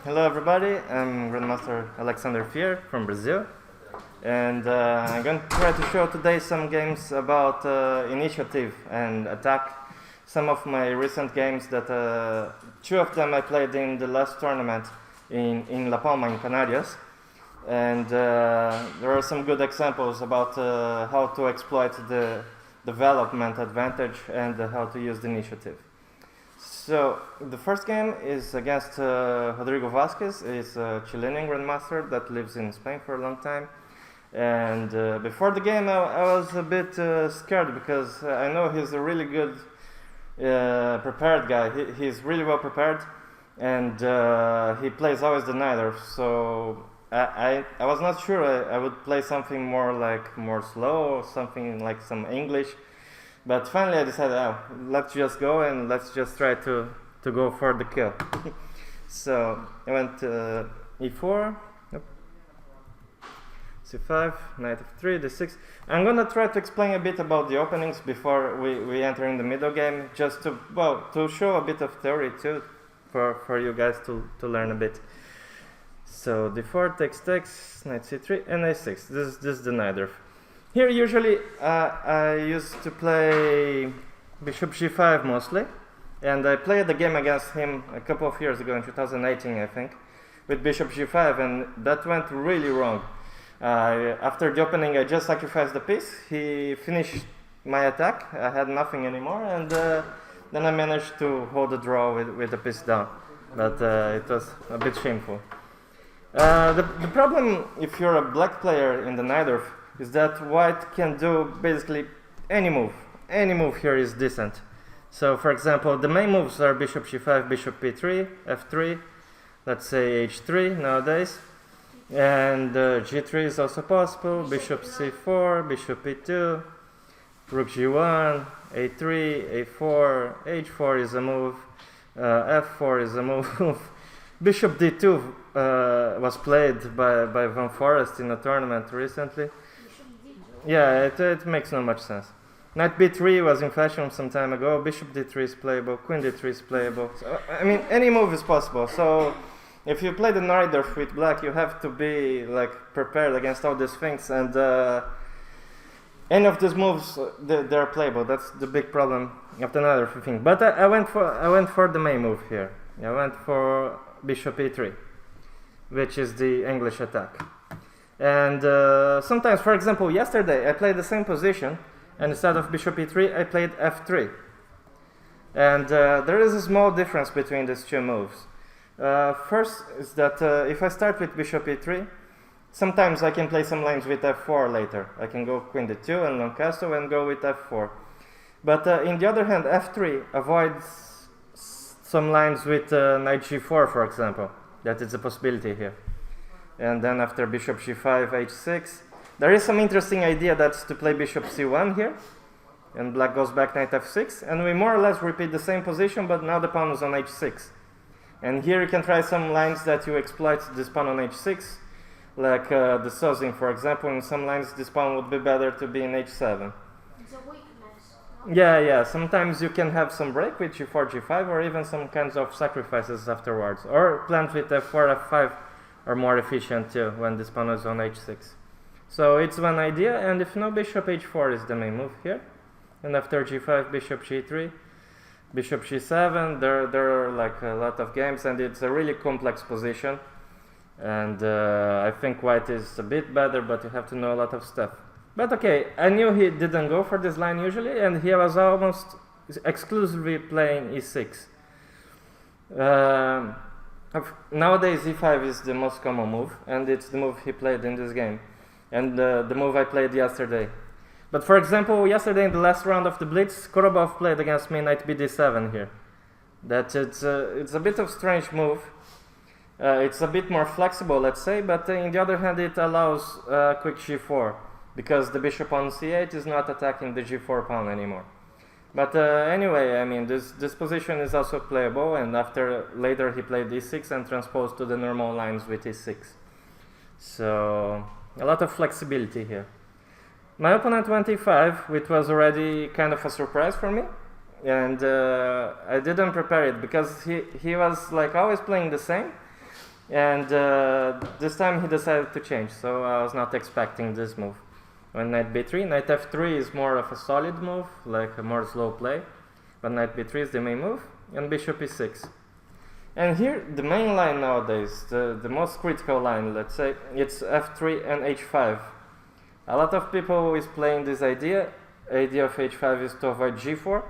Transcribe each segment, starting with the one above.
Hello everybody, I'm Grandmaster Alexandr Fier from Brazil, and I'm going to try to show today some games about initiative and attack. Some of my recent games that, two of them I played in the last tournament in La Palma in Canarias, and there are some good examples about how to exploit the development advantage and how to use the initiative. So the first game is against Rodrigo Vasquez. He's a Chilean grandmaster that lives in Spain for a long time. And before the game, I was a bit scared because I know he's a really good prepared guy. He's really well prepared, and he plays always the Nidorf. So I was not sure I would play something more slow or something like some English. But finally I decided, let's just go and let's just try to go for the kill. So I went e4, c5, knight f3, d6. I'm going to try to explain a bit about the openings before we enter in the middle game, just to show a bit of theory too, for you guys to learn a bit. So d4 takes, knight c3, and a6. This is the Nidorf. Here usually I used to play bishop g5 mostly, and I played the game against him a couple of years ago in 2018 I think, with bishop g5, and that went really wrong. After the opening I just sacrificed the piece, he finished my attack, I had nothing anymore, and then I managed to hold the draw with the piece down, but it was a bit shameful. The problem if you're a black player in the Nidorf is that white can do basically any move. Any move here is decent. So for example, the main moves are bishop g5, bishop p3, f3, let's say h3 nowadays, and g3 is also possible, bishop c4, bishop e2, rook g1, a3, a4, h4 is a move, f4 is a move. Bishop d2 was played by Van Forest in a tournament recently. Yeah, it makes not much sense. Knight b3 was in fashion some time ago, bishop d3 is playable, queen d3 is playable. So, I mean, any move is possible. So if you play the Nidorf with black, you have to be prepared against all these things, and any of these moves, they're playable. That's the big problem of the Nidorf thing. But I went for the main move here. I went for bishop e3, which is the English attack. And sometimes, for example, yesterday I played the same position, and instead of bishop e3 I played f3. And there is a small difference between these two moves. First is that if I start with bishop e3, sometimes I can play some lines with f4 later. I can go queen d2 and long castle and go with f4. But in the other hand, f3 avoids some lines with knight g4, for example. That is a possibility here. And then after bishop g5, h6, there is some interesting idea that's to play bishop c1 here, and black goes back knight f6, and we more or less repeat the same position, but now the pawn is on h6. And here you can try some lines that you exploit this pawn on h6, like the Sozin, for example. In some lines this pawn would be better to be in h7. It's a weakness. Yeah, sometimes you can have some break with g4, g5, or even some kinds of sacrifices afterwards, or plans with f4, f5 are more efficient too when this pawn is on h6. So it's one idea, and if no, bishop h4 is the main move here. And after g5, bishop g3, bishop g7, there are a lot of games, and it's a really complex position. And I think white is a bit better, but you have to know a lot of stuff. But okay, I knew he didn't go for this line usually, and he was almost exclusively playing e6. Nowadays e5 is the most common move, and it's the move he played in this game, and the move I played yesterday. But for example, yesterday in the last round of the Blitz, Korobov played against me knight bd7 here. It's a bit of strange move. It's a bit more flexible, let's say, but on the other hand it allows quick g4, because the bishop on c8 is not attacking the g4 pawn anymore. But anyway, I mean, this position is also playable, and later he played e6 and transposed to the normal lines with e6. So a lot of flexibility here. My opponent went e5, which was already kind of a surprise for me, and I didn't prepare it because he was always playing the same, And this time he decided to change, so I was not expecting this move. When knight b3, knight f3 is more of a solid move, like a more slow play, but knight b3 is the main move, and bishop e6. And here, the main line nowadays, the most critical line, let's say, it's f3 and h5. A lot of people is playing this idea of h5 is to avoid g4,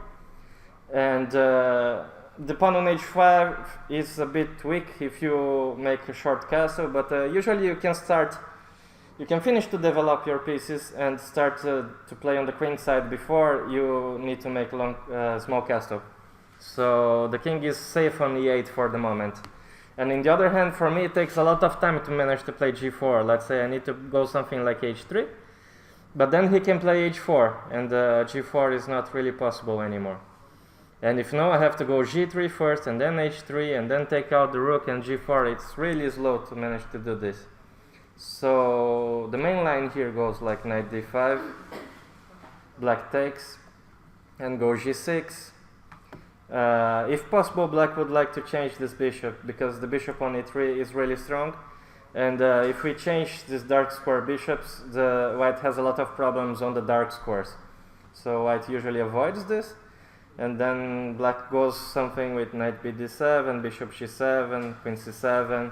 and the pawn on h5 is a bit weak if you make a short castle, but usually you can finish to develop your pieces and start to play on the queen side before you need to make long small castle. So the king is safe on e8 for the moment. And in the other hand, for me, it takes a lot of time to manage to play g4. Let's say I need to go something like h3, but then he can play h4, and g4 is not really possible anymore. And if no, I have to go g3 first, and then h3, and then take out the rook and g4. It's really slow to manage to do this. So the main line here goes like knight d5, black takes, and go g6. If possible, black would like to change this bishop, because the bishop on e3 is really strong. And if we change these dark square bishops, the white has a lot of problems on the dark squares. So white usually avoids this. And then black goes something with knight bd7, bishop g7, queen c7,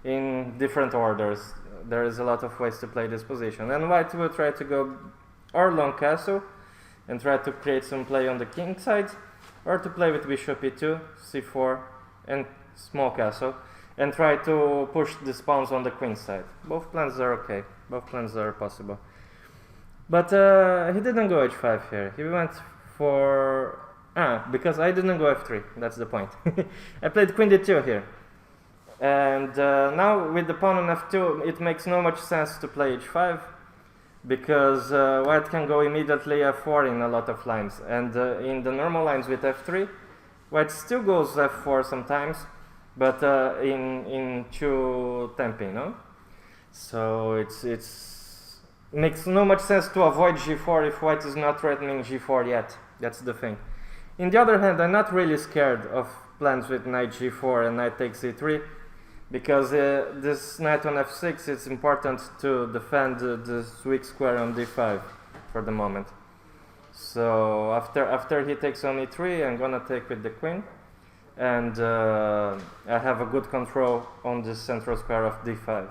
in different orders. There is a lot of ways to play this position. And white will try to go or long castle and try to create some play on the king side, or to play with bishop e2, c4, and small castle, and try to push the pawns on the queen side. Both plans are okay. Both plans are possible. But he didn't go h5 here. He went for... because I didn't go f3. That's the point. I played queen d2 here. And now with the pawn on f2, it makes no much sense to play h5, because white can go immediately f4 in a lot of lines. And in the normal lines with f3, white still goes f4 sometimes, but in two tempi, no? So it's makes no much sense to avoid g4 if white is not threatening g4 yet. That's the thing. In the other hand, I'm not really scared of plans with knight g4 and knight takes e3, because this knight on f6 is important to defend this weak square on d5 for the moment. So after he takes on e3, I'm gonna take with the queen, and I have a good control on this central square of d5.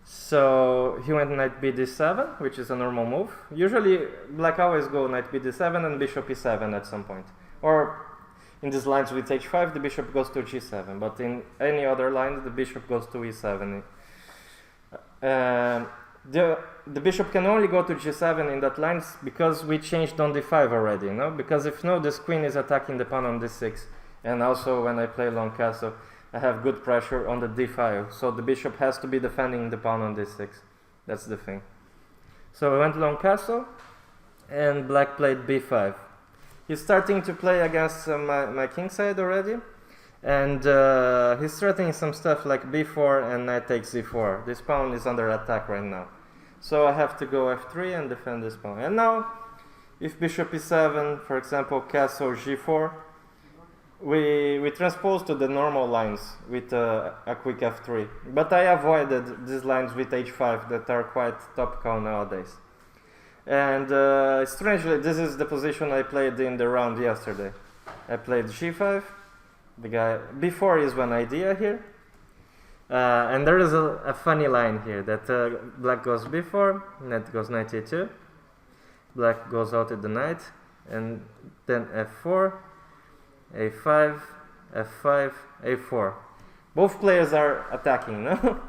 So he went knight bd7, which is a normal move. Usually black always go knight bd7 and bishop e7 at some point. Or in these lines with h5, the bishop goes to g7. But in any other lines, the bishop goes to e7. The bishop can only go to g7 in that lines because we changed on d5 already, no? Because if no, this queen is attacking the pawn on d6. And also when I play long castle, I have good pressure on the d5, so the bishop has to be defending the pawn on d6. That's the thing. So I went long castle, and black played b5. He's starting to play against my king side already, and he's threatening some stuff like b4 and knight takes e4. This pawn is under attack right now. So I have to go f3 and defend this pawn. And now, if bishop e7, for example, castle g4, we transpose to the normal lines with a quick f3, but I avoided these lines with h5 that are quite topical nowadays. And strangely, this is the position I played in the round yesterday. I played g5, the guy b4 is one idea here, and there is a funny line here that black goes b4, knight goes knight e2, black goes out with the knight, and then f4, a5, f5, a4. Both players are attacking, no?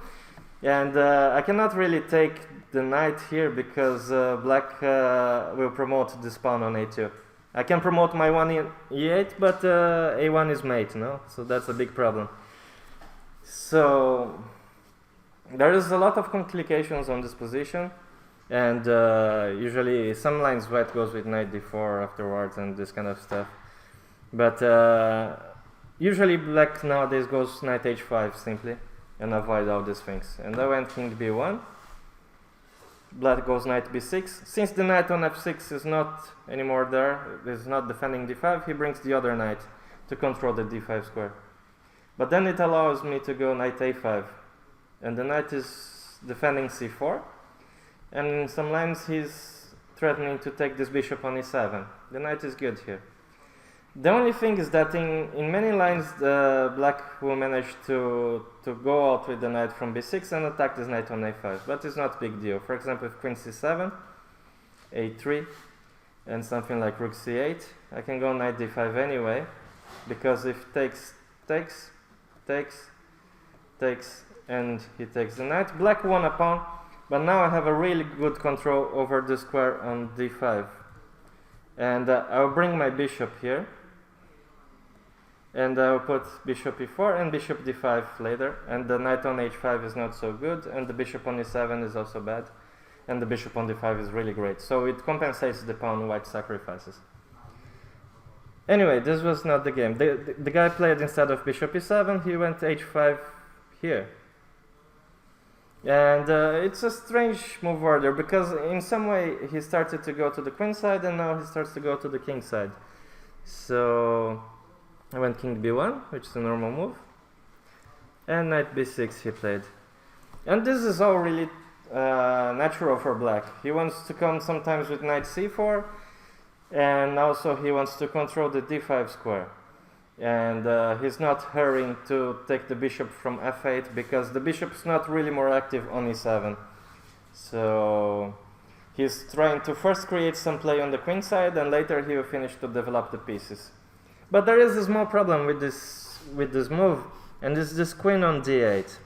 And I cannot really take the knight here because black will promote this pawn on a2. I can promote my one in e8, but a1 is mate, no? So that's a big problem. So there is a lot of complications on this position, and usually some lines white goes with knight d4 afterwards and this kind of stuff. But usually black nowadays goes knight h5 simply and avoid all these things. And I went king b1, black goes knight b6. Since the knight on f6 is not anymore there, is not defending d5, he brings the other knight to control the d5 square. But then it allows me to go knight a5. And the knight is defending c4. And in some lines he's threatening to take this bishop on e7. The knight is good here. The only thing is that in many lines black will manage to go out with the knight from b6 and attack this knight on a5, but it's not a big deal. For example, if queen c7, a3, and something like rook c8, I can go knight d5 anyway, because if takes, and he takes the knight, black won a pawn, but now I have a really good control over the square on d5. And I'll bring my bishop here. And I'll put bishop e4 and bishop d5 later, and the knight on h5 is not so good, and the bishop on e7 is also bad, and the bishop on d5 is really great. So it compensates the pawn white sacrifices. Anyway, this was not the game. The guy played instead of bishop e7, he went h5 here. And it's a strange move order, because in some way he started to go to the queen side, and now he starts to go to the king side. So I went king b1, which is a normal move, and knight b6 he played. And this is all really natural for black. He wants to come sometimes with knight c4, and also he wants to control the d5 square. And he's not hurrying to take the bishop from f8, because the bishop's not really more active on e7. So he's trying to first create some play on the queen side, and later he will finish to develop the pieces. But there is a small problem with this move, and it's this queen on d8.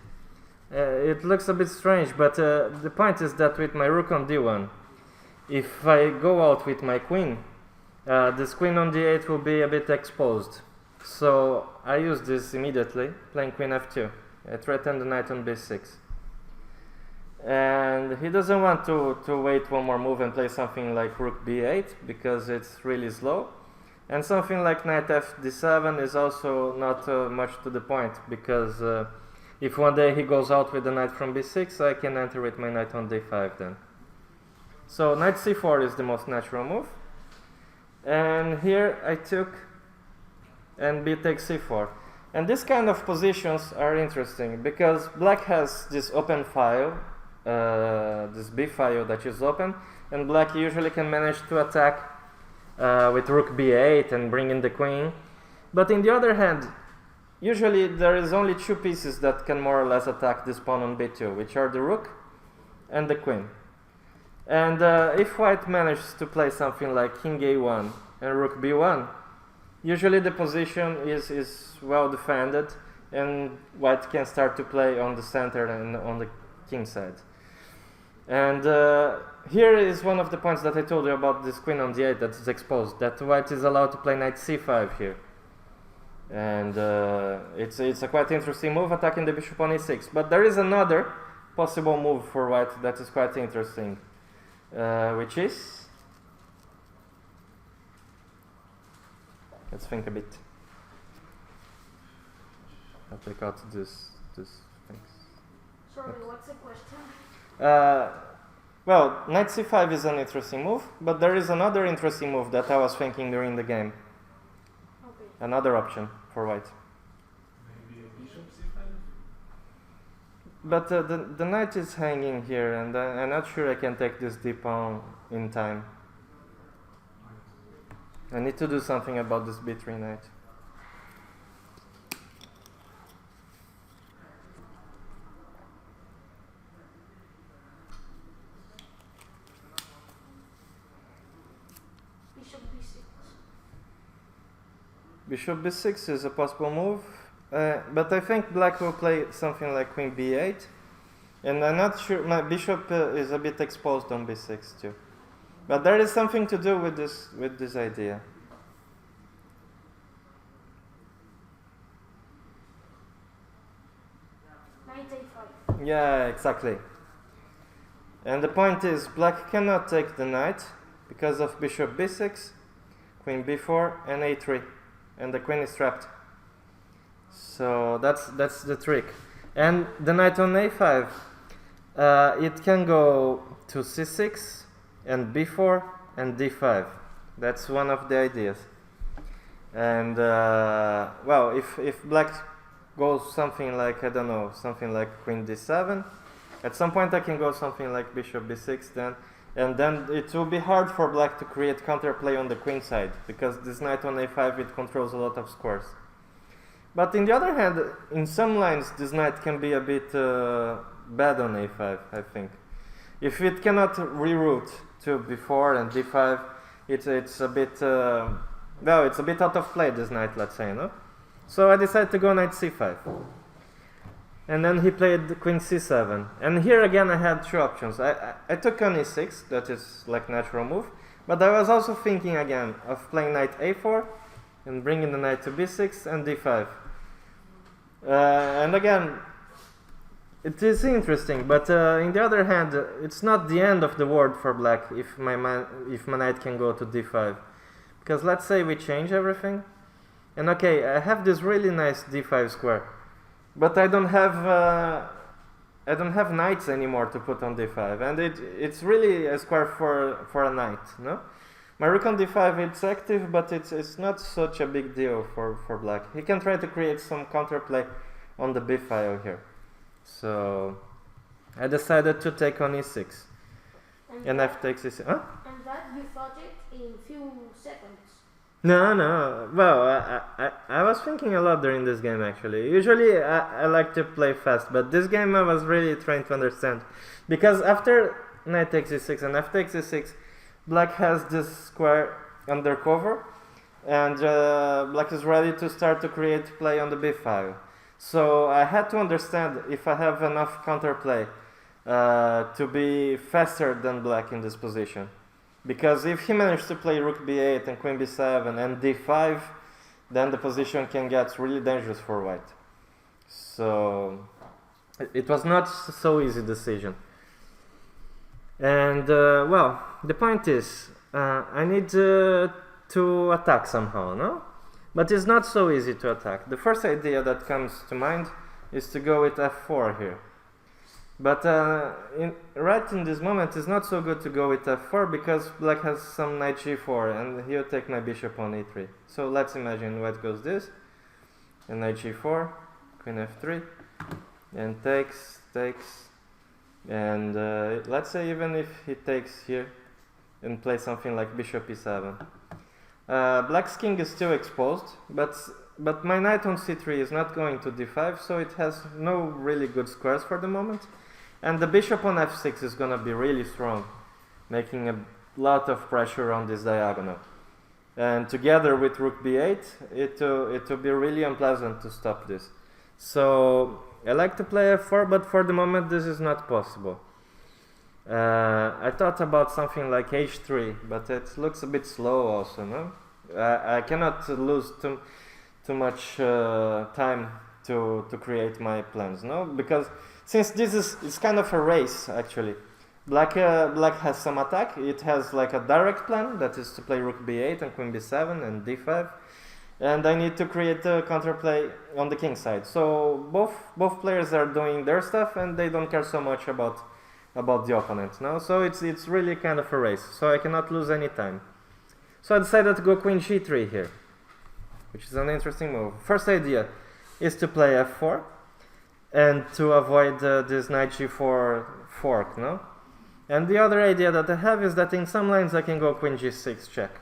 It looks a bit strange, but the point is that with my rook on d1, if I go out with my queen, this queen on d8 will be a bit exposed. So I use this immediately, playing queen f2. I threaten the knight on b6. And he doesn't want to wait one more move and play something like rook b8, because it's really slow. And something like knight f d7 is also not much to the point, because if one day he goes out with the knight from b6, I can enter with my knight on d5 then. So knight c4 is the most natural move. And here I took, and b takes c4. And this kind of positions are interesting, because black has this open file, this b file that is open, and black usually can manage to attack with rook b8 and bring in the queen. But in the other hand, usually there is only two pieces that can more or less attack this pawn on b2, which are the rook and the queen. And if white manages to play something like king a1 and rook b1, usually the position is well defended, and white can start to play on the center and on the king side. And here is one of the points that I told you about this queen on d8 that is exposed, that white is allowed to play knight c5 here. And it's a quite interesting move, attacking the bishop on e6. But there is another possible move for white that is quite interesting, which is... Let's think a bit. I'll take out this things. Sorry, what's the question? Well, knight c5 is an interesting move, but there is another interesting move that I was thinking during the game. Okay. Another option for white. Maybe a bishop c5? But the knight is hanging here, and I'm not sure I can take this d pawn in time. I need to do something about this b3 knight. Bishop b6. Bishop b6 is a possible move, but I think black will play something like queen b8, and I'm not sure. My bishop is a bit exposed on b6 too. But there is something to do with this idea. Knight a5. Yeah, exactly. And the point is, black cannot take the knight because of bishop b6, queen b4, and a3, and the queen is trapped. So that's the trick. And the knight on a5, it can go to c6, and b4 and d5. That's one of the ideas. And well, if black goes something like, I don't know, something like queen d7. At some point I can go something like bishop b6 then, and then it will be hard for black to create counterplay on the queen side, because this knight on a5, it controls a lot of squares. But in the other hand, in some lines this knight can be a bit bad on a5, I think. If it cannot reroute to b4 and d5, it's a bit well, it's a bit out of play, this knight, let's say, no? So I decided to go knight c5. And then he played queen c7. And here again I had two options. I took on e6, that is like natural move. But I was also thinking again of playing knight a4 and bringing the knight to b6 and d5. And again, it is interesting, but in the other hand, it's not the end of the world for black if my knight can go to d5. Because let's say we change everything. And okay, I have this really nice d5 square. But I don't have knights anymore to put on d5, and it's really a square for a knight, no? My rook on d5, it's active, but it's not such a big deal for black. He can try to create some counterplay on the b file here. So I decided to take on e6, and f takes e6. Huh? And that you thought it in few seconds. No. Well, I was thinking a lot during this game, actually. Usually, I like to play fast, but this game I was really trying to understand. Because after knight takes e6 and f takes e6, black has this square under cover, and black is ready to start to create play on the b file. So I had to understand if I have enough counterplay to be faster than black in this position. Because if he managed to play rook b8 and queen b7 and d5, then the position can get really dangerous for white. So it was not so easy decision. And well, the point is, I need to attack somehow, no? But it's not so easy to attack. The first idea that comes to mind is to go with f4 here. But right in this moment, it's not so good to go with f4 because black has some knight g4 and he'll take my bishop on e3. So let's imagine white goes this, and knight g4, queen f3, and takes, and let's say even if he takes here and plays something like bishop e7. Black's king is still exposed, but my knight on c3 is not going to d5, so it has no really good squares for the moment. And the bishop on f6 is going to be really strong, making a lot of pressure on this diagonal. And together with rook b8, it will be really unpleasant to stop this. So I like to play f4, but for the moment this is not possible. I thought about something like h3, but it looks a bit slow also, no? I cannot lose too much time to create my plans, no? Because since this is kind of a race, actually. Black has some attack. It has like a direct plan, that is to play rook b8 and queen b7 and d5. And I need to create a counterplay on the king side. So both players are doing their stuff and they don't care so much about the opponent, no? So it's really kind of a race. So I cannot lose any time. So I decided to go queen g3 here, which is an interesting move. First idea is to play f4 and to avoid this knight g4 fork, no? And the other idea that I have is that in some lines I can go queen g6 check.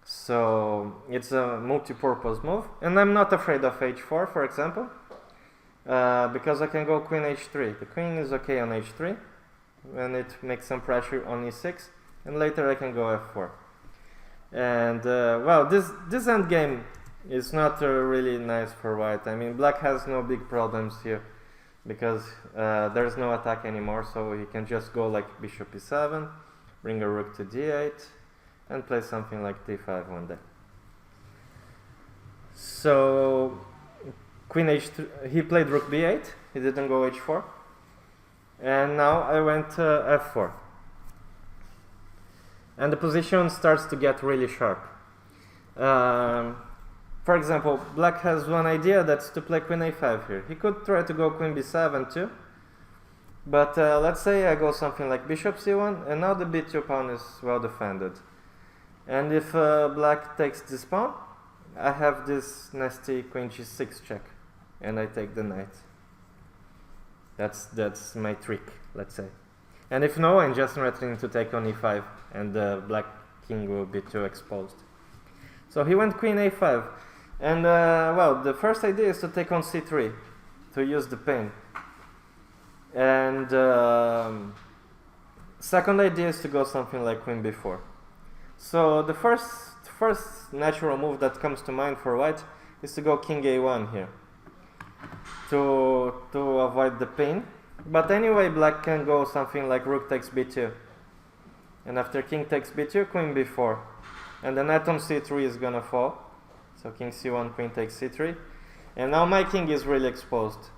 So it's a multi-purpose move, and I'm not afraid of h4, for example, because I can go queen h3. The queen is okay on h3, and it makes some pressure on e6, and later I can go f4. And well, this endgame is not really nice for white. I mean, black has no big problems here because there's no attack anymore, so he can just go like bishop e7, bring a rook to d8, and play something like d5 one day. So queen h3, he played rook b8, he didn't go h4, and now I went f4. And the position starts to get really sharp. For example, black has one idea, that's to play queen a5 here. He could try to go queen b7 too, but let's say I go something like bishop c1, and now the b2 pawn is well defended. And if black takes this pawn, I have this nasty queen g6 check. and I take the knight. That's my trick, let's say. And if no, I'm just threatening to take on e5, and the black king will be too exposed. So he went queen a5, and well, the first idea is to take on c3 to use the pain, and second idea is to go something like queen b4. So the first natural move that comes to mind for white is to go king a1 here to avoid the pain. But anyway, black can go something like rook takes b2, and after king takes b2, queen b4, and the knight on c3 is gonna fall. So king c1, queen takes c3, and now my king is really exposed.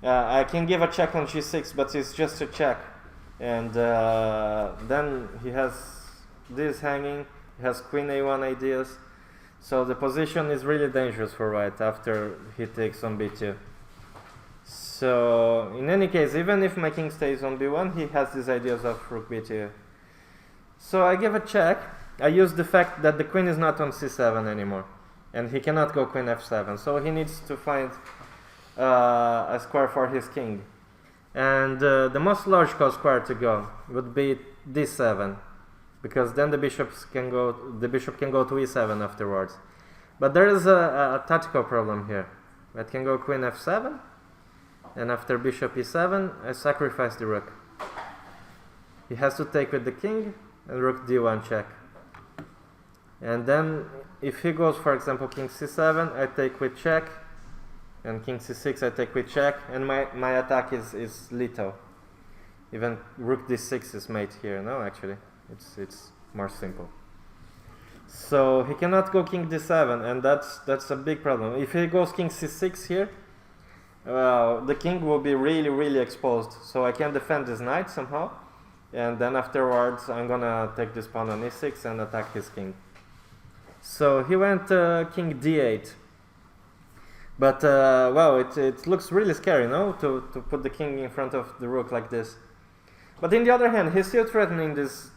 I can give a check on g6, but it's just a check, and then he has this hanging. He has queen a1 ideas, so the position is really dangerous for white after he takes on b2. So in any case, even if my king stays on b1, he has these ideas of rook b2. So I give a check. I use the fact that the queen is not on c7 anymore, and he cannot go queen f7, so he needs to find a square for his king. And the most logical square to go would be d7, because then the bishop can go to e7 afterwards. But there is a tactical problem here. I can go queen f7, and after bishop e7, I sacrifice the rook. He has to take with the king, and rook d1 check. And then if he goes, for example, king c7, I take with check, and king c6, I take with check, and my attack is lethal. Even rook d6 is mate here. No, actually, it's more simple. So he cannot go king d7, and that's a big problem. If he goes king c6 here, the king will be really exposed. So I can defend this knight somehow, and then afterwards I'm gonna take this pawn on e6 and attack his king. So he went king d8, but well, it looks really scary, no? To put the king in front of the rook like this. But on the other hand, he's still threatening this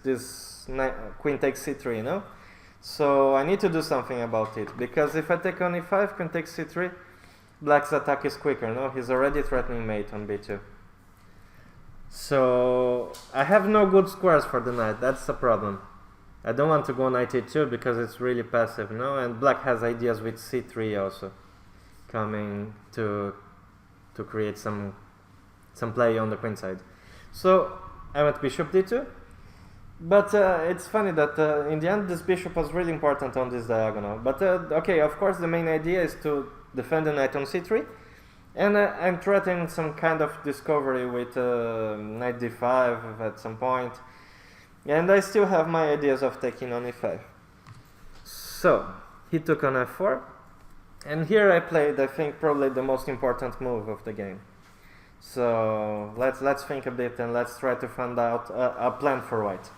queen takes c3, no? So I need to do something about it, because if I take on e5, queen takes c3, black's attack is quicker, no? He's already threatening mate on b2. So I have no good squares for the knight. That's the problem. I don't want to go knight e2 because it's really passive, no? And black has ideas with c3 also, coming to create some play on the queen side. So I went bishop d2, but it's funny that in the end this bishop was really important on this diagonal. But okay, of course the main idea is to defend the knight on c3, and I'm threatening some kind of discovery with knight d5 at some point, and I still have my ideas of taking on e5. So he took on f4, and here I played, I think, probably the most important move of the game. So let's think a bit, and let's try to find out a plan for white.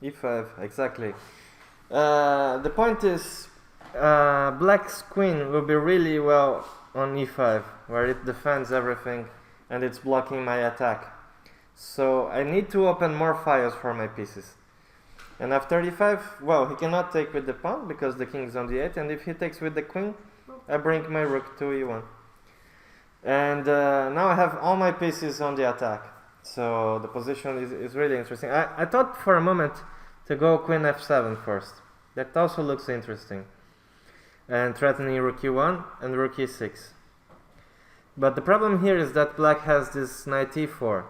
e5, exactly. The point is, black's queen will be really well on e5, where it defends everything and it's blocking my attack. So I need to open more fires for my pieces. And after e5, well, he cannot take with the pawn because the king is on d8, and if he takes with the queen, I bring my rook to e1. And now I have all my pieces on the attack. So the position is really interesting. I thought for a moment to go queen f7 first. That also looks interesting. And threatening rook e1 and rook e6. But the problem here is that black has this knight e4.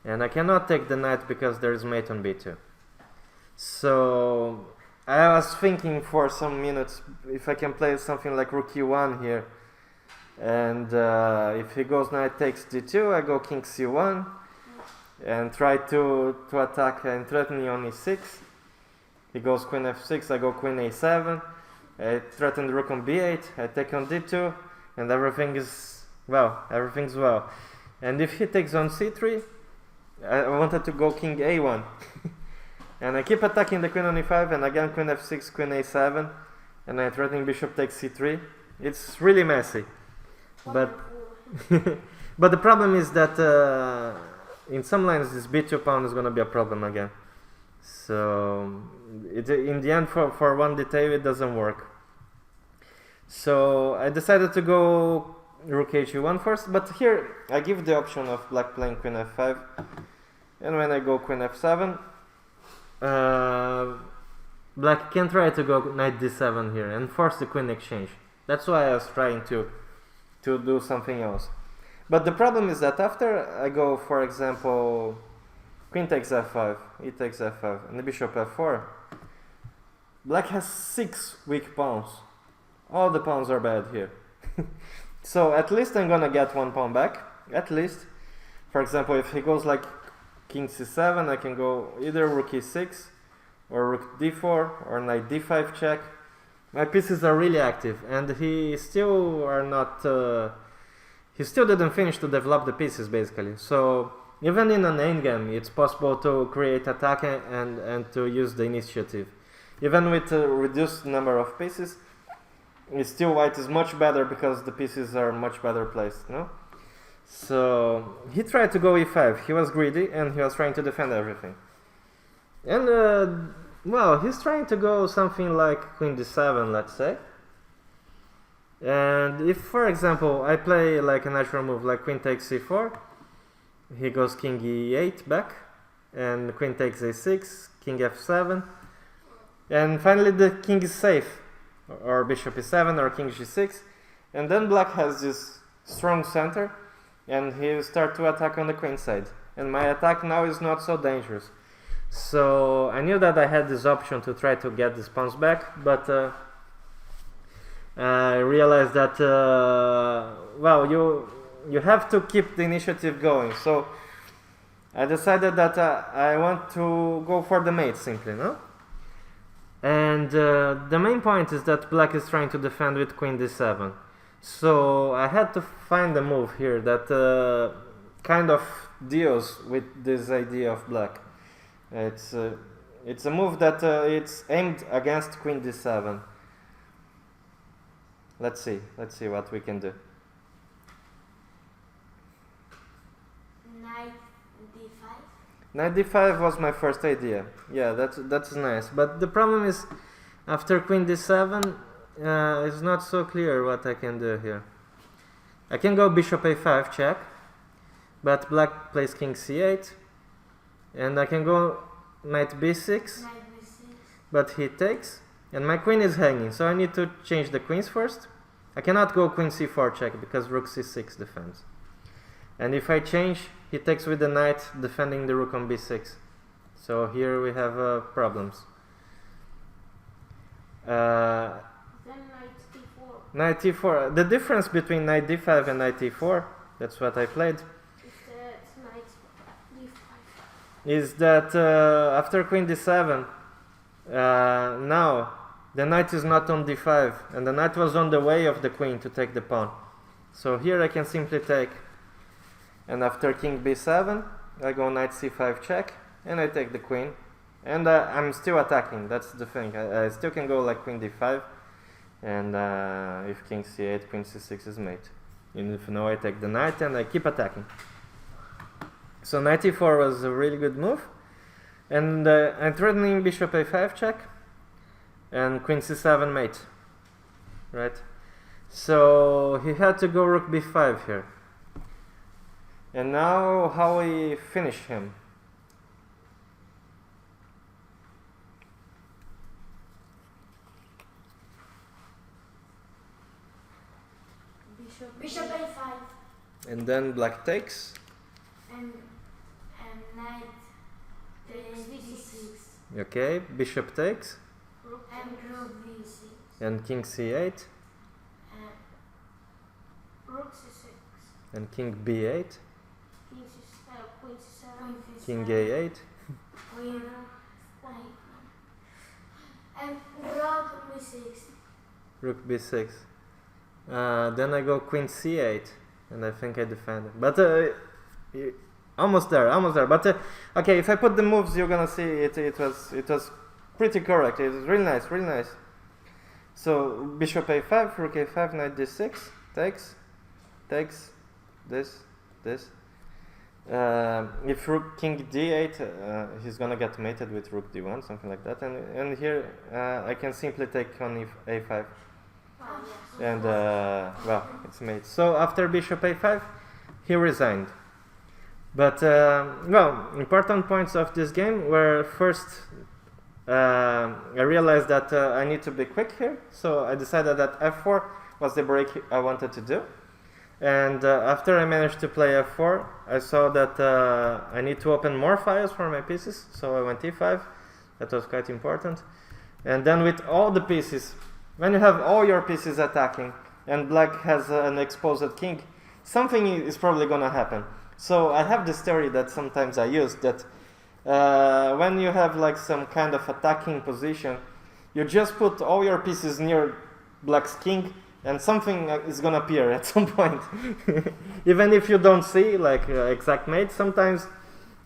And I cannot take the knight because there is mate on b2. So I was thinking for some minutes if I can play something like rook e1 here, and if he goes knight takes d2, I go king c1 and try to attack and threaten me on e6. He goes queen f6, I go queen a7, I threaten the rook on b8, I take on d2, and everything's well. And if he takes on c3, I wanted to go king a1. And I keep attacking the queen on e5, and again queen f6, queen a7, and I threatening bishop takes c3. It's really messy. But but the problem is that in some lines this b2 pawn is going to be a problem again. So in the end, for one detail, it doesn't work. So I decided to go rook h1 first, but here I give the option of black playing queen f5, and when I go queen f7, black can try to go knight d7 here and force the queen exchange. That's why I was trying to do something else. But the problem is that after I go, for example, queen takes f5, e takes f5, and the bishop f4, black has 6 weak pawns. All the pawns are bad here. So at least I'm gonna get 1 pawn back, at least. For example, if he goes like king c7, I can go either rook e6 or rook d4 or knight d5 check. My pieces are really active, and he still are not he still didn't finish to develop the pieces basically. So even in an endgame it's possible to create attack and to use the initiative. Even with a reduced number of pieces, it's still white is much better because the pieces are much better placed, no? So he tried to go e5. He was greedy and he was trying to defend everything. And well, he's trying to go something like queen d7, let's say. And if, for example, I play like a natural move like queen takes c4, he goes king e8 back, and queen takes a6, king f7, and finally the king is safe, or bishop e7 or king g6, and then black has this strong center, and he will start to attack on the queen side, and my attack now is not so dangerous. So I knew that I had this option to try to get these pawns back, but I realized that well, you have to keep the initiative going. So I decided that I want to go for the mate simply, no? And the main point is that black is trying to defend with queen d7. So I had to find a move here that kind of deals with this idea of black. It's a move that it's aimed against queen d7. Let's see what we can do. Knight d5. Knight d5 was my first idea. Yeah, that's nice. But the problem is, after queen d7, it's not so clear what I can do here. I can go bishop a5 check, but black plays king c8, and I can go knight b6, but he takes, and my queen is hanging, so I need to change the queens first. I cannot go queen c4 check because rook c6 defends. And if I change, he takes with the knight, defending the rook on b6. So here we have problems. Then knight d4. Knight d4. The difference between knight d5 and knight d4, that's what I played, It's knight d5. is that after queen d7, now the knight is not on d5, and the knight was on the way of the queen to take the pawn. So here I can simply take, and after king b7, I go knight c5 check, and I take the queen, and I'm still attacking. That's the thing. I still can go like queen d5, and if king c8, queen c6 is mate. And if no, I take the knight and I keep attacking. So knight e4 was a really good move, and I'm threatening bishop a5 check, and queen c7 mate, right? So he had to go rook b5 here. And now how we finish him? Bishop a5. And then black takes. And knight takes d6. Okay, bishop takes, Rook and rook b6. and king c8, And rook c6. and king b8, King queen c7. king a8, Queen. And rook b6. rook b6. Then I go queen c8, and I think I defend it. But almost there. But okay, if I put the moves, you're gonna see it was pretty correct. It was really nice. So bishop a5, rook a5, knight d6, takes, this. If rook king d8, he's gonna get mated with rook d1, something like that. And here I can simply take on a5. And well, it's mate. So after bishop a5, he resigned. But well, important points of this game were first, I realized that I need to be quick here, so I decided that f4 was the break I wanted to do. And after I managed to play f4, I saw that I need to open more files for my pieces, so I went e5. That was quite important. And then with all the pieces, when you have all your pieces attacking and black has an exposed king, something is probably gonna happen. So I have this theory that sometimes I use, that when you have like some kind of attacking position, you just put all your pieces near black's king and something is gonna appear at some point. Even if you don't see like exact mate, sometimes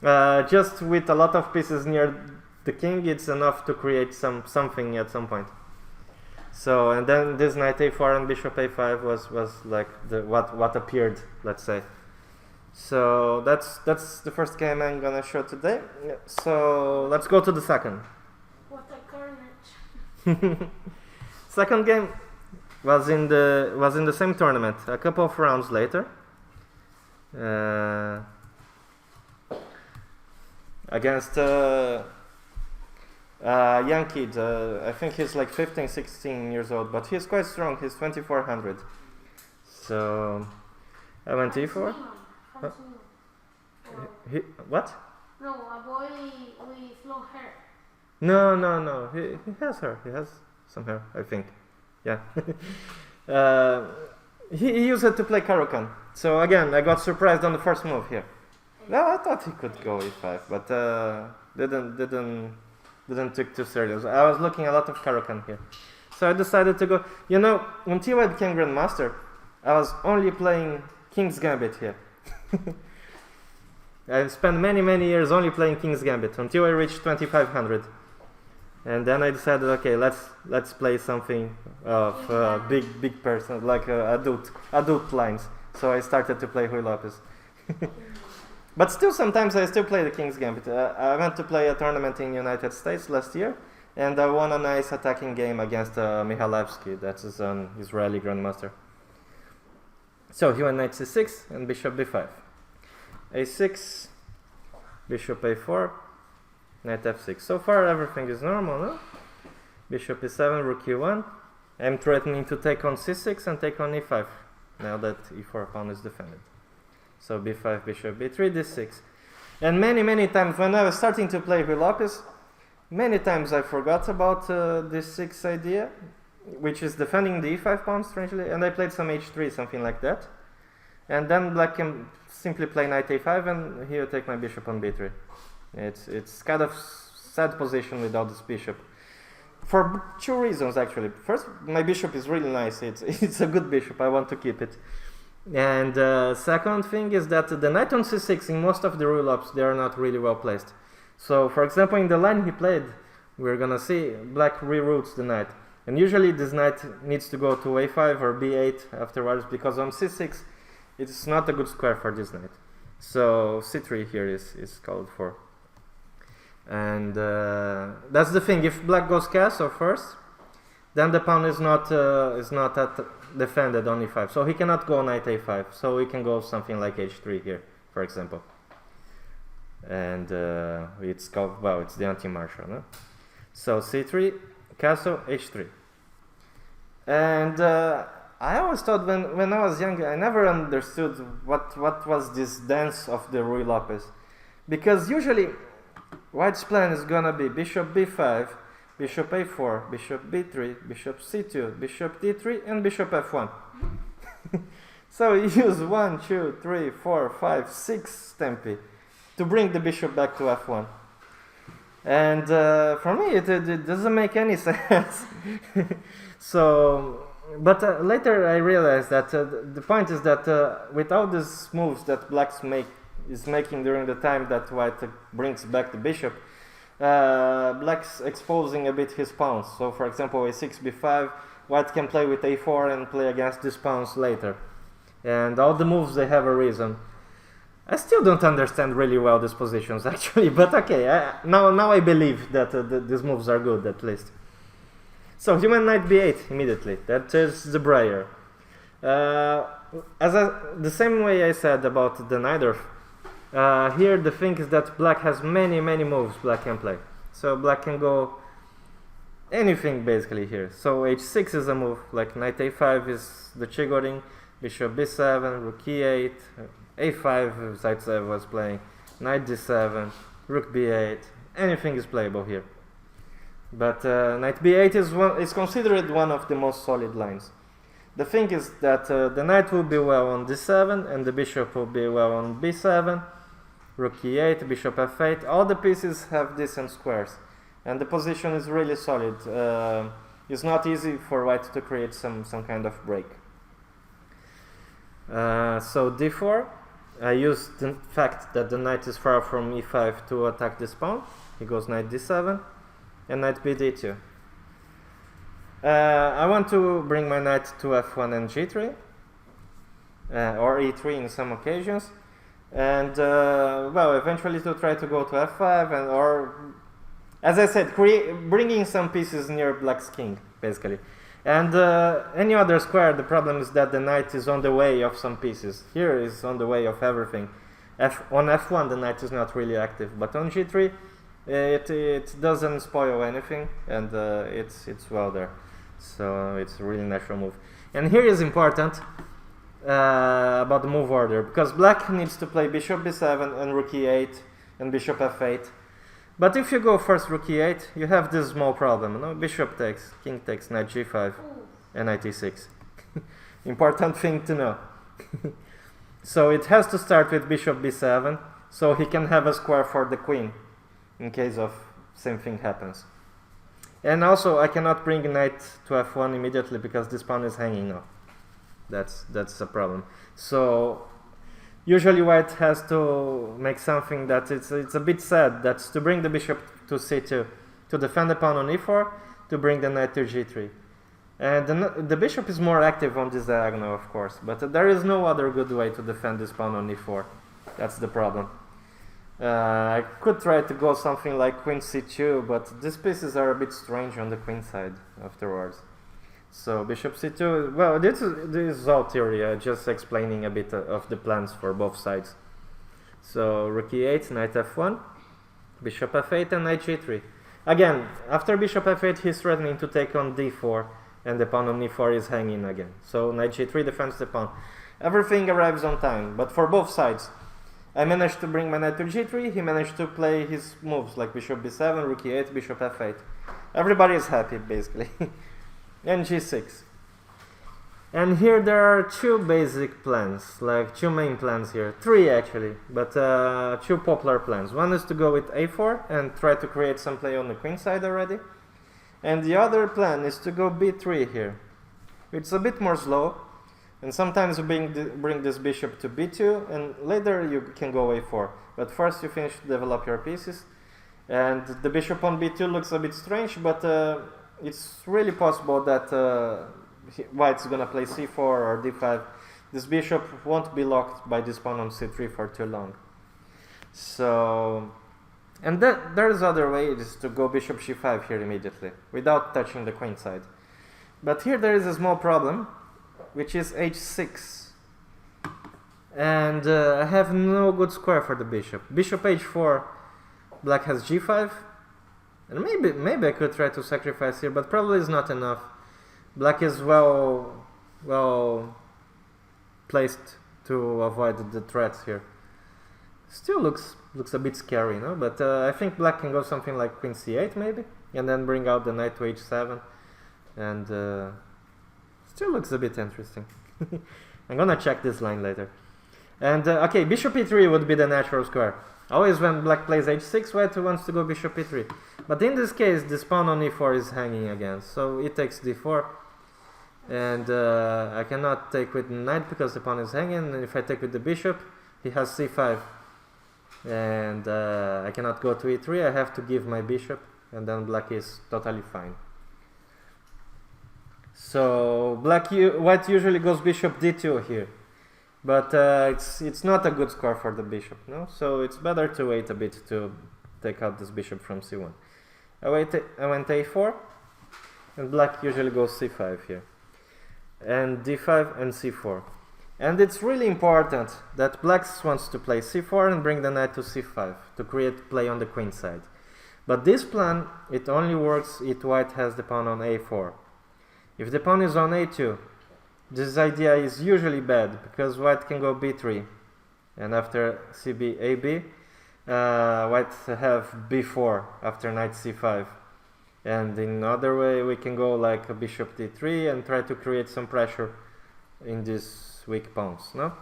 just with a lot of pieces near the king, it's enough to create something at some point. So, and then this knight a4 and bishop a5 was like what appeared, let's say. So that's the first game I'm gonna show today. So let's go to the second. What a carnage. Second game was in the same tournament. A couple of rounds later, against young kid. I think he's like 15, 16 years old, but he's quite strong. He's 2400. So I went e4. What? No, a boy with long hair. No. He has hair. He has some hair, I think. Yeah. He used it to play Caro-Kann. So again, I got surprised on the first move here. No, I thought he could go e5, but didn't take too serious. I was looking a lot of Caro-Kann here. So I decided to go. You know, until I became Grandmaster, I was only playing King's Gambit here. I spent many years only playing King's Gambit until I reached 2500. And then I decided, okay, let's play something of big person, like adult lines. So I started to play Rui Lopes. But still, sometimes I still play the King's Gambit. I went to play a tournament in United States last year, and I won a nice attacking game against Mihalevsky, that's his Israeli Grandmaster. So he went knight c6 and bishop b5. a6, bishop a4, knight f6. So far everything is normal, no? Bishop e7, rook e1. I'm threatening to take on c6 and take on e5, now that e4 pawn is defended. So b5, bishop b3, d6. And many times when I was starting to play Rui Lopes, many times I forgot about this 6 idea, which is defending the e5 pawn, strangely, and I played some h3, something like that. And then black can simply play knight a5, and here take my bishop on b3. It's kind of sad position without this bishop. For two reasons, actually. First, my bishop is really nice. It's a good bishop. I want to keep it. And second thing is that the knight on c6 in most of the Rui Lopes, they are not really well placed. So, for example, in the line he played, we're gonna see black reroutes the knight. And usually this knight needs to go to a5 or b8 afterwards, because on c6 it's not a good square for this knight. So c3 here is called for. And that's the thing. If black goes castle first, then the pawn is not defended on e5. So he cannot go knight a5. So he can go something like h3 here, for example. And it's called, well, it's the anti-marshal, no? So c3, castle, h3. And I always thought when I was young, I never understood what was this dance of the Rui Lopes. Because usually white's plan is gonna be bishop b5, bishop a4, bishop b3, bishop c2, bishop d3, and bishop f1. So you use 1, 2, 3, 4, 5, 6 tempi to bring the bishop back to f1. And for me, it doesn't make any sense. So, but later I realized that the point is that with all these moves that black is making during the time that white brings back the bishop, black's exposing a bit his pawns. So, for example, a6, b5, white can play with a4 and play against these pawns later. And all the moves, they have a reason. I still don't understand really well these positions actually, but okay, now I believe that these moves are good at least. So human knight b8 immediately, that is the Breyer. The same way I said about the Najdorf, here the thing is that black has many moves black can play. So black can go anything basically here. So h6 is a move, like knight a5 is the chigoring, bishop b7, rook e8, a5 Zaitsev was playing, knight d7, rook b8, anything is playable here. But knight b8 is considered one of the most solid lines. The thing is that the knight will be well on d7 and the bishop will be well on b7, rook e8, bishop f8, all the pieces have decent squares and the position is really solid. It's not easy for white to create some kind of break. So d4, I use the fact that the knight is far from e5 to attack this pawn. He goes knight d7 and knight b d2. I want to bring my knight to f1 and g3 or e3 in some occasions, and well, eventually to try to go to f5 and or, as I said, bringing some pieces near black's king basically. And any other square, the problem is that the knight is on the way of some pieces. Here is on the way of everything. On f1 the knight is not really active, but on g3 it doesn't spoil anything, and it's well there. So it's a really natural move. And here is important about the move order, because black needs to play bishop b7 and rook e8 and bishop f8. But if you go first rook e8, you have this small problem. No? Bishop takes, king takes, knight g5, and knight e6. Important thing to know. So it has to start with bishop b7, so he can have a square for the queen, in case of same thing happens. And also I cannot bring knight to f1 immediately because this pawn is hanging now. That's a problem. So usually white has to make something that it's a bit sad. That's to bring the bishop to c2, to defend the pawn on e4, to bring the knight to g3. And the bishop is more active on this diagonal, of course, but there is no other good way to defend this pawn on e4. That's the problem. I could try to go something like queen c2, but these pieces are a bit strange on the queen side afterwards. So bishop c2, well, this is all theory, just explaining a bit of the plans for both sides. So rook e8, knight f1, bishop f8 and knight g3. Again, after bishop f8 he's threatening to take on d4, and the pawn on e4 is hanging again. So knight g3 defends the pawn. Everything arrives on time, but for both sides. I managed to bring my knight to g3, he managed to play his moves like bishop b7, rook e8, bishop f8. Everybody is happy basically. And g6. And here there are two basic plans, like two main plans here. Three actually, but two popular plans. One is to go with a4 and try to create some play on the queen side already. And the other plan is to go b3 here. It's a bit more slow. And sometimes you bring this bishop to b2, and later you can go a4. But first you finish to develop your pieces. And the bishop on b2 looks a bit strange, but it's really possible that white's gonna play c4 or d5. This bishop won't be locked by this pawn on c3 for too long. So, and there's other ways to go bishop g5 here immediately, without touching the queen side. But here there is a small problem, which is h6. And I have no good square for the bishop. Bishop h4, black has g5. And maybe I could try to sacrifice here, but probably is not enough. Black is well placed to avoid the threats here. Still looks a bit scary, no? But I think black can go something like queen c8 maybe, and then bring out the knight to h7, and still looks a bit interesting. I'm gonna check this line later. And okay, bishop e3 would be the natural square. Always when black plays h6, white wants to go bishop e3. But in this case, this pawn on e4 is hanging again, so it takes d4. And I cannot take with the knight because the pawn is hanging, and if I take with the bishop, he has c5. And I cannot go to e3, I have to give my bishop, and then black is totally fine. So white usually goes bishop d2 here, but it's not a good score for the bishop, no? So it's better to wait a bit to take out this bishop from c1. I went a4, and black usually goes c5 here, and d5 and c4. And it's really important that black wants to play c4 and bring the knight to c5 to create play on the queen side. But this plan, it only works if white has the pawn on a4. If the pawn is on a2, this idea is usually bad because white can go b3, and after cb ab, white have b4 after knight c5. And in other way we can go like a bishop d3 and try to create some pressure in these weak pawns, no?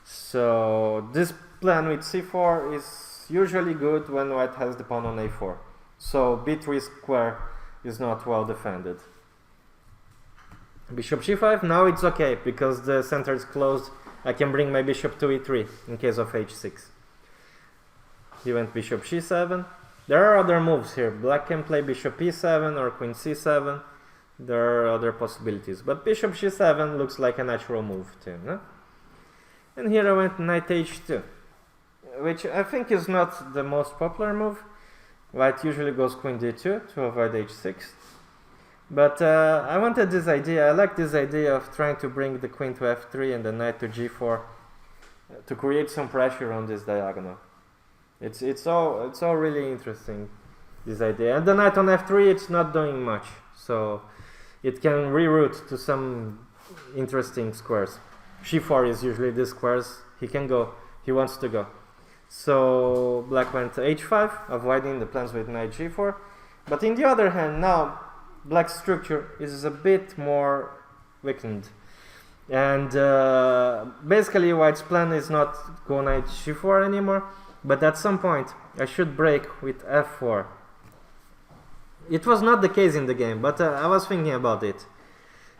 So this plan with c4 is usually good when white has the pawn on a4. So b3 square is not well defended. Bishop g5, now it's okay because the center is closed. I can bring my bishop to e3 in case of h6. He went bishop g7. There are other moves here. Black can play bishop e7 or queen c7. There are other possibilities, but bishop g7 looks like a natural move too, no? And here I went knight h2, which I think is not the most popular move. White usually goes queen d2 to avoid h6. But I wanted this idea, I like this idea of trying to bring the queen to f3 and the knight to g4 to create some pressure on this diagonal. It's all really interesting, this idea. And the knight on f3, it's not doing much, so it can reroute to some interesting squares. g4 is usually the squares he wants to go. So black went to h5, avoiding the plans with knight g4. But in the other hand, now black's structure is a bit more weakened. And basically white's plan is not go knight g4 anymore, but at some point I should break with f4. It was not the case in the game, but I was thinking about it.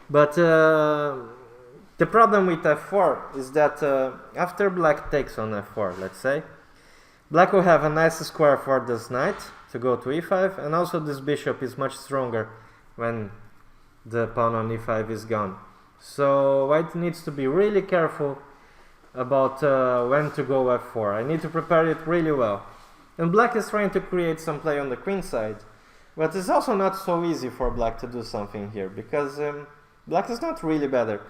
But the problem with f4 is that after black takes on f4, let's say, black will have a nice square for this knight to go to e5, and also this bishop is much stronger when the pawn on e5 is gone. So white needs to be really careful about when to go f4. I need to prepare it really well. And black is trying to create some play on the queen side, but it's also not so easy for black to do something here, because black is not really better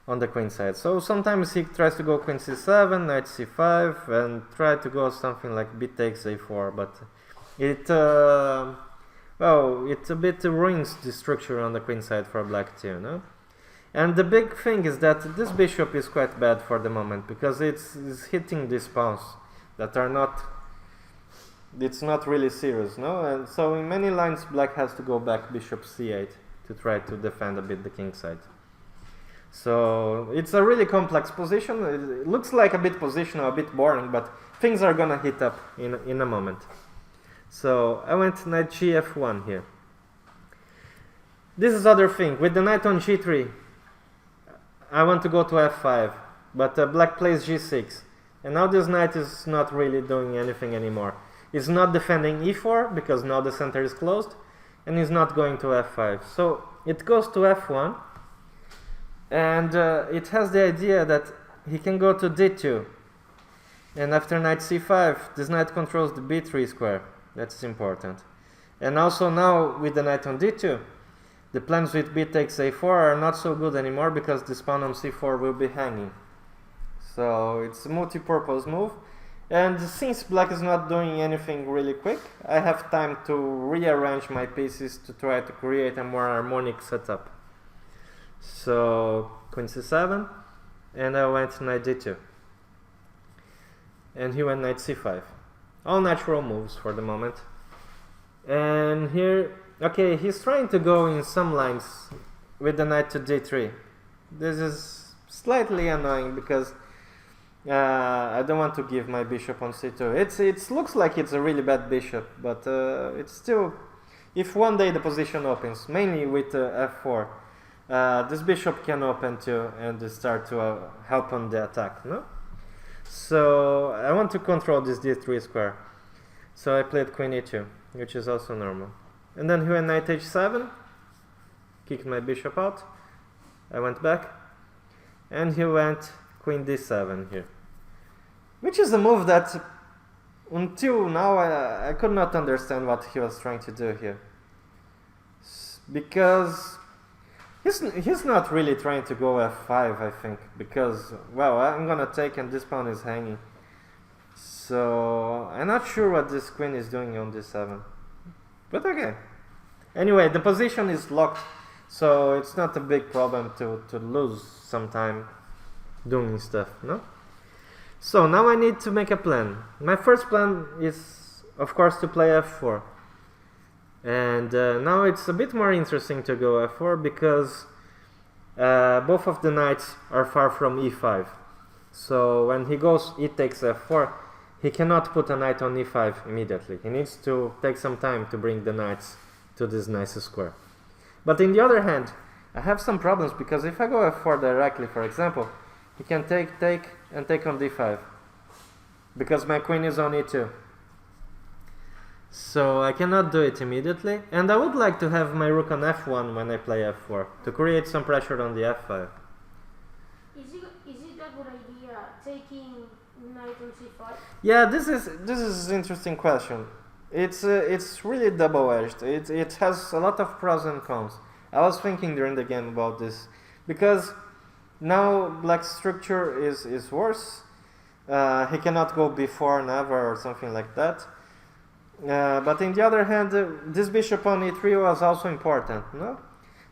on the queen side. So sometimes he tries to go queen c7, knight c5, and try to go something like b takes a4, but it it a bit ruins the structure on the queen side for black too, no? And the big thing is that this bishop is quite bad for the moment, because it's hitting these pawns that are not, it's not really serious, no? And so in many lines black has to go back bishop c8 to try to defend a bit the king side. So it's a really complex position. It looks like a bit positional, a bit boring, but things are gonna heat up in a moment. So I went knight gf1 here. This is other thing. With the knight on g3, I want to go to f5, but black plays g6. And now this knight is not really doing anything anymore. It's not defending e4, because now the center is closed, and he's not going to f5. So it goes to f1, and it has the idea that he can go to d2. And after knight c5, this knight controls the b3 square. That's important. And also now with the knight on d2, the plans with b takes a4 are not so good anymore, because this pawn on c4 will be hanging. So it's a multi-purpose move. And since black is not doing anything really quick, I have time to rearrange my pieces to try to create a more harmonic setup. So queen c7, and I went knight d2. and he went knight c5. All natural moves for the moment. And here, okay, he's trying to go in some lines with the knight to d3. This is slightly annoying because I don't want to give my bishop on c2. It looks like it's a really bad bishop, but it's still, if one day the position opens, mainly with f4, this bishop can open too and start to help on the attack, no? So I want to control this d3 square. So I played queen e2, which is also normal. And then he went knight h7, kicked my bishop out. I went back, and he went queen d7 here, which is a move that until now I could not understand what he was trying to do here, because he's not really trying to go f5, I think, because, well, I'm gonna take and this pawn is hanging, so I'm not sure what this queen is doing on d7, but okay. Anyway, the position is locked, so it's not a big problem to lose some time doing stuff, no? So now I need to make a plan. My first plan is, of course, to play f4. And now it's a bit more interesting to go f4 because both of the knights are far from e5. So when he goes e takes f4, he cannot put a knight on e5 immediately. He needs to take some time to bring the knights to this nice square. But on the other hand, I have some problems because if I go f4 directly, for example, he can take and take on d5 because my queen is on e2. So I cannot do it immediately, and I would like to have my rook on f1 when I play f4 to create some pressure on the f5. Is it a good idea taking knight on c5? Yeah, this is an interesting question. It's really double-edged. It has a lot of pros and cons. I was thinking during the game about this because now black's structure is worse. He cannot go b4 never or something like that. But on the other hand, this bishop on e3 was also important, no?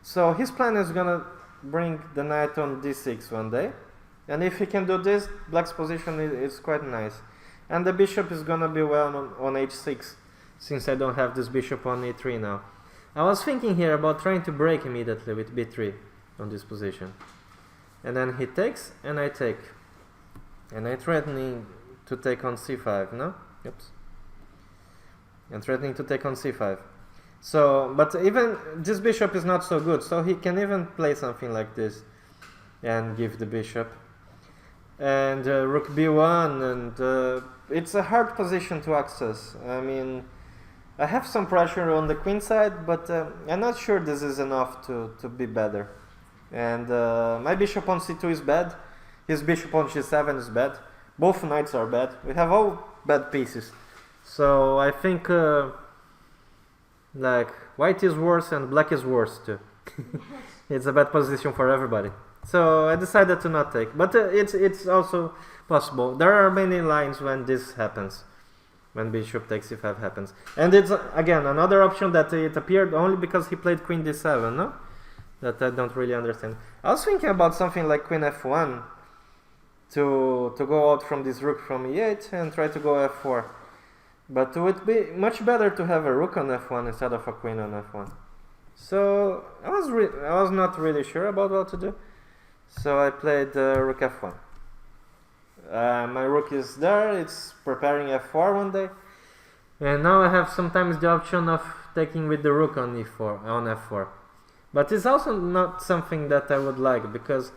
So his plan is gonna bring the knight on d6 one day, and if he can do this, black's position is quite nice. And the bishop is gonna be well on h6, since I don't have this bishop on e3 now. I was thinking here about trying to break immediately with b3 on this position. And then he takes, and I take. And I'm threatening to take on c5, no? Oops. I'm threatening to take on c5. So, but even this bishop is not so good, so he can even play something like this and give the bishop. And rook b1, and it's a hard position to access. I mean, I have some pressure on the queen side, but I'm not sure this is enough to be better. And my bishop on c2 is bad, his bishop on g7 is bad, both knights are bad, we have all bad pieces. So I think like white is worse and black is worse too. It's a bad position for everybody. So I decided to not take, but it's also possible. There are many lines when this happens, when bishop takes e5 happens. And it's again another option that it appeared only because he played queen d7, no? That I don't really understand. I was thinking about something like queen f1 to go out from this rook from e8 and try to go f4. But it would be much better to have a rook on f1 instead of a queen on f1. So I was not really sure about what to do. So I played rook f1. My rook is there, it's preparing f4 one day. And now I have sometimes the option of taking with the rook on e4, on f4. But it's also not something that I would like, because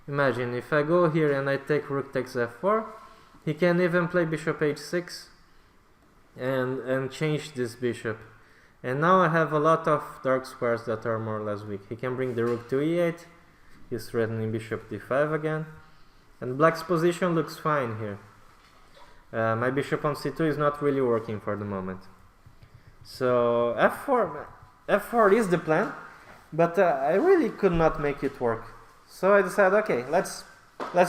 imagine if I go here and I take rook takes f4, he can even play bishop h6 and change this bishop. And now I have a lot of dark squares that are more or less weak. He can bring the rook to e8, he's threatening bishop d5 again, and black's position looks fine here. My bishop on c2 is not really working for the moment. So f4 is the plan, but I really could not make it work. So I decided, okay, let's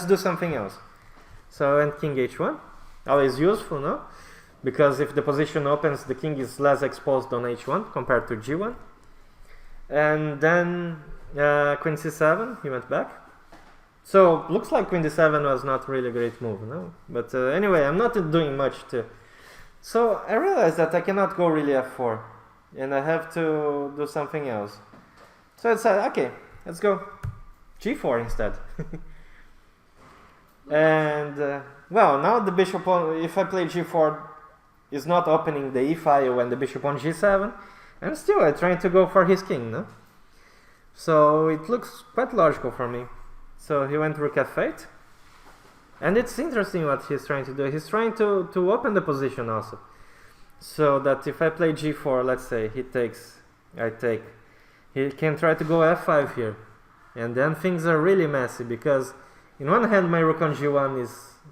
do something else. So I went king h1, always useful, no? Because if the position opens, the king is less exposed on h1 compared to g1. And then queen c7, he went back. So looks like queen d7 was not really a great move, no? But anyway, I'm not doing much too. So I realized that I cannot go really f4, and I have to do something else. So I decided, okay, let's go g4 instead. And well, now the bishop on, if I play g4, is not opening the e file and the bishop on g7, and still I'm trying to go for his king, no? So it looks quite logical for me. So he went rook f8, and it's interesting what he's trying to do. He's trying to open the position also, so that if I play g4, let's say he takes, I take, he can try to go f5 here, and then things are really messy, because in one hand my rook on g1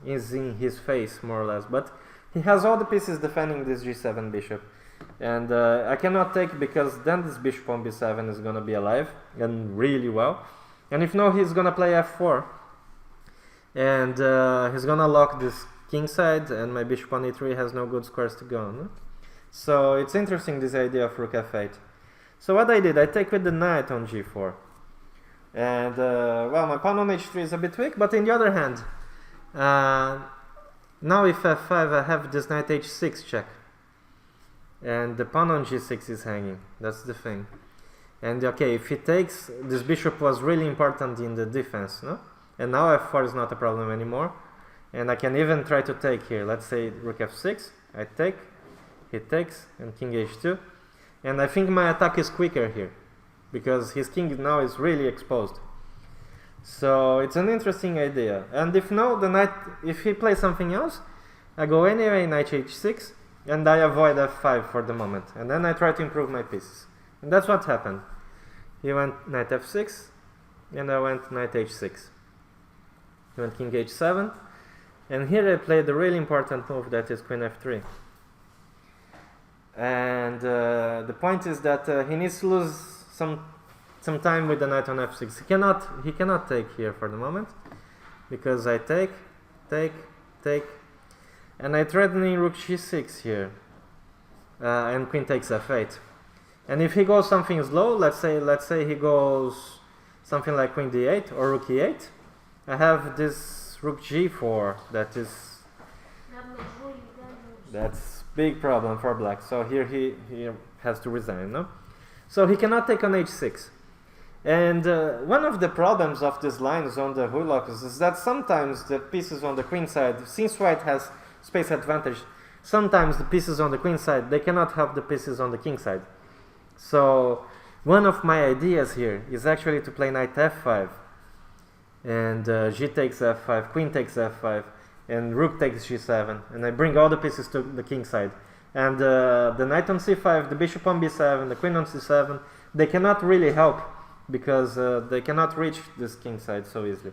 is in his face more or less, but he has all the pieces defending this g7 bishop, and I cannot take, because then this bishop on b7 is gonna be alive and really well. And if no, he's gonna play f4, and he's gonna lock this king side, and my bishop on e3 has no good squares to go, no? So it's interesting, this idea of rook f8. So what I did, I take with the knight on g4, and well, my pawn on h3 is a bit weak, but in the other hand, now if f5, I have this knight h6 check, and the pawn on g6 is hanging. That's the thing. And okay, if he takes, this bishop was really important in the defense, no? And now f4 is not a problem anymore. And I can even try to take here. Let's say rook f6, I take, he takes, and king h2. And I think my attack is quicker here, because his king now is really exposed. So it's an interesting idea. And if no, the knight, if he plays something else, I go anyway knight h6, and I avoid f5 for the moment. And then I try to improve my pieces. And that's what happened. He went knight f6, and I went knight h6. He went king h7, and here I played a really important move, that is queen f3. And the point is that he needs to lose some time with the knight on f6. He cannot take here for the moment, because I take, and I threatening rook g6 here, and queen takes f8. And if he goes something slow, let's say he goes something like queen d8 or rook e8, I have this rook g4 that is, that's big problem for black. So here he has to resign, no? So he cannot take on h6. And one of the problems of these lines on the hooklocks is that sometimes the pieces on the queen side, since white has space advantage, sometimes the pieces on the queen side, they cannot help the pieces on the king side. So one of my ideas here is actually to play knight f5, and g takes f5, queen takes f5, and rook takes g7, and I bring all the pieces to the king side. And the knight on c5, the bishop on b7, the queen on c7, they cannot really help, because they cannot reach this king side so easily.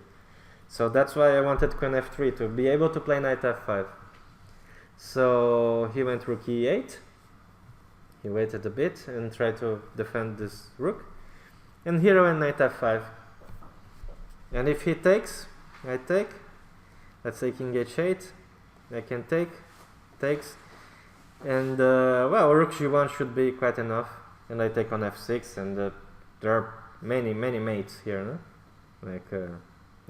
So that's why I wanted queen f3, to be able to play knight f5. So he went rook e8. He waited a bit and tried to defend this rook. And here I went knight f5. And if he takes, I take. Let's say king h8. I can take. Takes. And well, rook g1 should be quite enough. And I take on f6. And there are many mates here, no? Like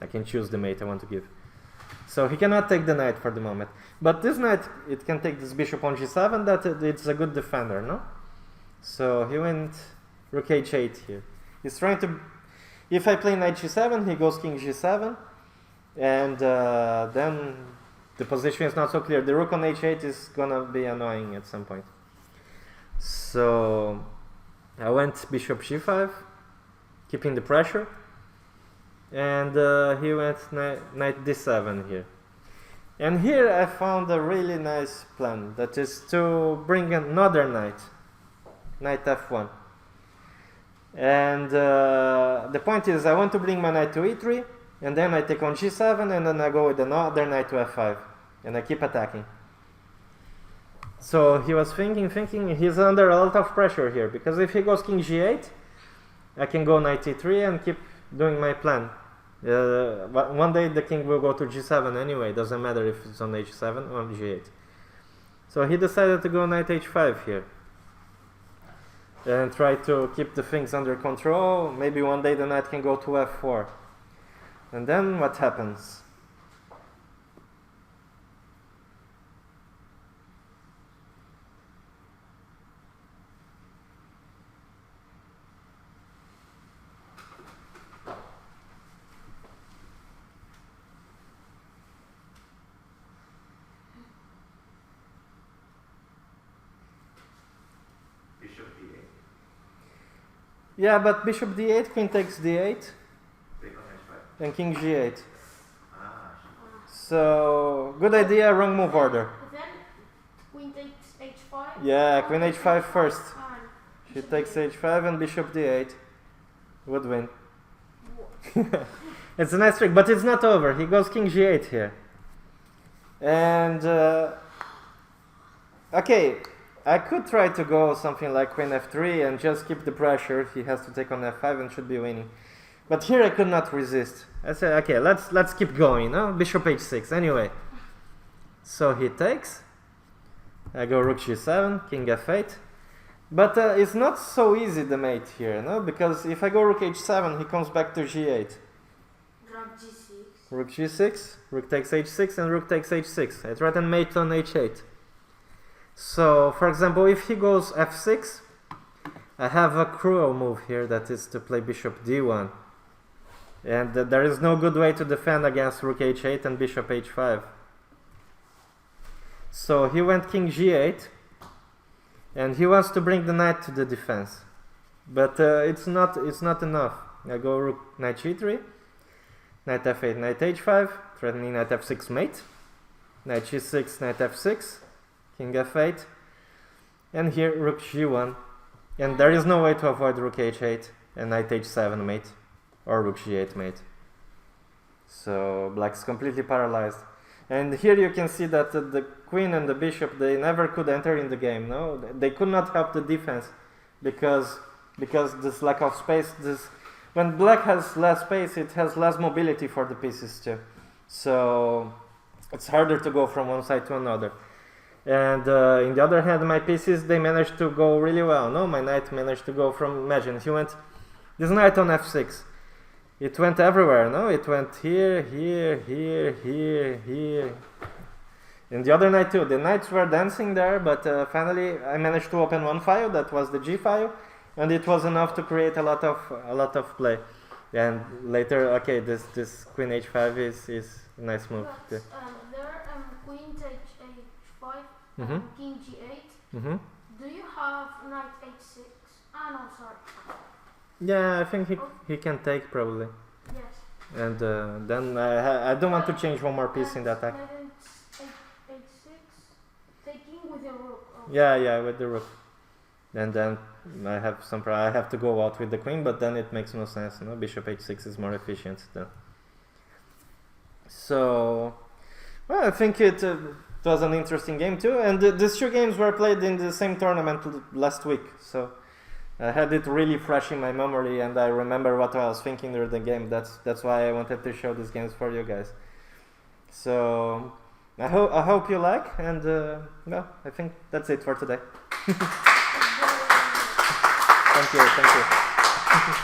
I can choose the mate I want to give. So he cannot take the knight for the moment. But this knight, it can take this bishop on g7, that it's a good defender, no? So he went rook h8 here. He's trying to, if I play knight g7, he goes king g7, and then the position is not so clear. The rook on h8 is gonna be annoying at some point. So I went bishop g5, keeping the pressure, and he went knight d7 here. And here I found a really nice plan, that is to bring another knight, knight f1. And the point is, I want to bring my knight to e3, and then I take on g7, and then I go with another knight to f5, and I keep attacking. So he was thinking, he's under a lot of pressure here, because if he goes king g8, I can go knight e3 and keep doing my plan. But one day the king will go to g7 anyway, doesn't matter if it's on h7 or on g8. So he decided to go knight h5 here, and try to keep the things under control. Maybe one day the knight can go to f4. And then what happens? Bishop d8. Yeah, but bishop d8, queen takes d8, Take on h5. and king g8. Ah, So, good idea, wrong move order. Then queen takes h5. Yeah, queen h5 first. And She bishop takes d8. h5 and bishop d8 would win. What? It's a nice trick, but it's not over. He goes king g8 here. And, okay, I could try to go something like queen f3 and just keep the pressure. He has to take on f5 and should be winning. But here I could not resist. I said, okay, let's keep going, no? Bishop h6, anyway. So he takes. I go rook g7, king f8. But it's not so easy, the mate here, no? Because if I go rook h7, he comes back to g8. Rook g6. Rook g6, rook takes h6, and rook takes h6. I threaten mate on h8. So, for example, if he goes f6, I have a cruel move here, that is to play bishop d1. And there is no good way to defend against rook h8 and bishop h5. So he went king g8, and he wants to bring the knight to the defense. But it's not enough. I go rook knight g3, knight f8, knight h5, threatening knight f6 mate, knight g6, knight f6, king f8, and here rook g1. And there is no way to avoid rook h8 and knight h7 mate, or rook g8 mate. So black's completely paralyzed. And here you can see that the queen and the bishop, they never could enter in the game. No, they could not help the defense because this lack of space. When black has less space, it has less mobility for the pieces too. So it's harder to go from one side to another. And in the other hand, my pieces, they managed to go really well. No, my knight managed to go from, imagine, he went this knight on f6. It went everywhere, no? It went here, here, here, here, here. And the other knight too. The knights were dancing there, but finally I managed to open one file, that was the G file, and it was enough to create a lot of play. And later, okay, this queen h5 is a nice move. But there, queen takes h5, Mhm. king g8. Mm-hmm. Do you have knight h6? Ah, no, sorry. Yeah, I think he can take probably. Yes. And then I don't want to change one more piece in the attack. Knight h6, taking with the rook. Oh. Yeah, with the rook. And then I have to go out with the queen, but then it makes no sense. No, bishop h6 is more efficient then. So, well, I think it was an interesting game too. And these two games were played in the same tournament last week. So I had it really fresh in my memory, and I remember what I was thinking during the game. That's why I wanted to show these games for you guys. So I hope you like, and well, I think that's it for today. Thank you.